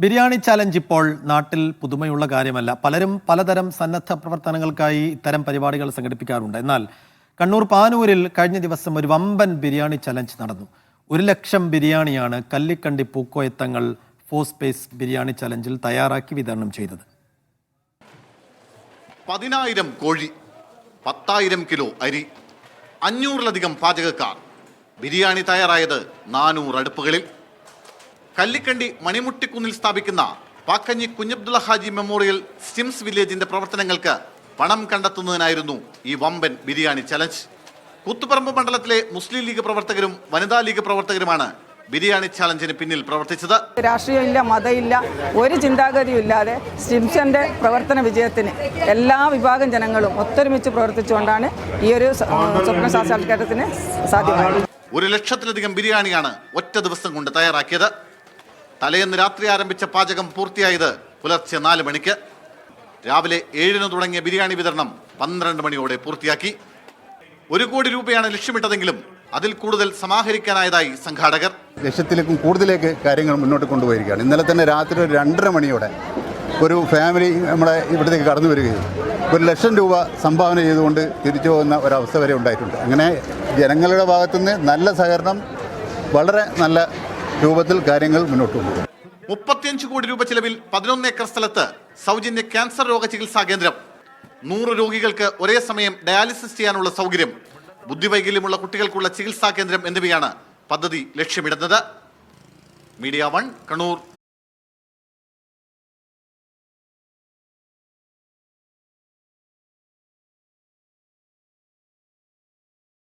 Biryani challenge ഇപ്പോൾ നാട്ടിൽ പുതുമയുള്ള കാര്യമല്ല. പലരും പലതരം സന്നദ്ധ പ്രവർത്തനങ്ങൾക്കായി ഇത്തരം പരിപാടികൾ സംഘടിപ്പിക്കാറുണ്ട്. എന്നാൽ കണ്ണൂർ പാനൂരിൽ കഴിഞ്ഞ ദിവസം ഒരു വമ്പൻ ബിരിയാണി ചലഞ്ച് നടന്നു. 1,00,000 ബിരിയാണിയാണ് കല്ലിക്കണ്ടി പൂക്കോയത്തങ്ങൾ ഫോസ്പേസ് ബിരിയാണി ചലഞ്ചിൽ തയ്യാറാക്കി വിതരണം ചെയ്തത്. 10,000 കോഴി, 10,000 കിലോ അരി, 500-ലധികം പാചകക്കാർ. ബിരിയാണി തയ്യാറായത് 400 അടുപ്പുകളിൽ. കല്ലിക്കണ്ടി മണിമുട്ടിക്കുന്നിൽ സ്ഥാപിക്കുന്ന പാക്കഞ്ഞി കുഞ്ഞബ്ദുള്ള ഹാജി മെമ്മോറിയൽ സ്റ്റിംസ് വില്ലേജിന്റെ പ്രവർത്തനങ്ങൾക്ക് പണം കണ്ടെത്തുന്നതിനായിരുന്നു ഈ വമ്പൻ ബിരിയാണി ചലഞ്ച്. കൂത്തുപറമ്പ് മണ്ഡലത്തിലെ മുസ്ലിം ലീഗ് പ്രവർത്തകരും വനിതാ ലീഗ് പ്രവർത്തകരുമാണ് ബിരിയാണി ചലഞ്ചിന് പിന്നിൽ പ്രവർത്തിച്ചത്. രാഷ്ട്രീയമില്ല, മതമില്ല, ഒരു ചിന്താഗതിയും ഇല്ലാതെ സ്റ്റിംസിന്റെ പ്രവർത്തന വിജയത്തിന് എല്ലാ വിഭാഗം ജനങ്ങളും ഒത്തൊരുമിച്ച് പ്രവർത്തിച്ചുകൊണ്ടാണ് ഈ ഒരു സ്വപ്ന സാക്ഷാത്കാരത്തിന് സാധ്യമായത്. 1,00,000-ലധികം ബിരിയാണിയാണ് ഒറ്റ ദിവസം കൊണ്ട് തയ്യാറാക്കിയത്. തലേന്ന് രാത്രി ആരംഭിച്ച പാചകം പൂർത്തിയായത് പുലർച്ചെ 4 മണിക്ക്. രാവിലെ 7-ന് തുടങ്ങിയ ബിരിയാണി വിതരണം 12 മണിയോടെ പൂർത്തിയാക്കി. 1 കോടി രൂപയാണ് ലക്ഷ്യമിട്ടതെങ്കിലും അതിൽ കൂടുതൽ സമാഹരിക്കാനായതായി സംഘാടകർ. ലക്ഷ്യത്തിലേക്കും കൂടുതലേക്ക് കാര്യങ്ങൾ മുന്നോട്ട് കൊണ്ടുപോയിരിക്കുകയാണ്. ഇന്നലെ തന്നെ രാത്രി ഒരു 2:30 മണിയോടെ ഒരു ഫാമിലി നമ്മുടെ ഇവിടത്തേക്ക് കടന്നു വരികയും 1,00,000 രൂപ സംഭാവന ചെയ്തുകൊണ്ട് തിരിച്ചു പോകുന്ന ഒരവസ്ഥ വരെ ഉണ്ടായിട്ടുണ്ട്. അങ്ങനെ ജനങ്ങളുടെ ഭാഗത്തുനിന്ന് നല്ല സഹകരണം, വളരെ നല്ല രൂപത്തിൽ കാര്യങ്ങൾ മുന്നോട്ട് കൊണ്ടുപോകും. 35 കോടി രൂപ ചിലവിൽ 11 ഏക്കർ സ്ഥലത്ത് സൗജന്യ ക്യാൻസർ രോഗ ചികിത്സാ കേന്ദ്രം, 100 രോഗികൾക്ക് ഒരേ സമയം ഡയാലിസിസ് ചെയ്യാനുള്ള സൗകര്യം, ബുദ്ധിവൈകല്യമുള്ള കുട്ടികൾക്കുള്ള ചികിത്സാ കേന്ദ്രം എന്നിവയാണ് പദ്ധതി ലക്ഷ്യമിടുന്നത്. മീഡിയ 1 കണ്ണൂർ.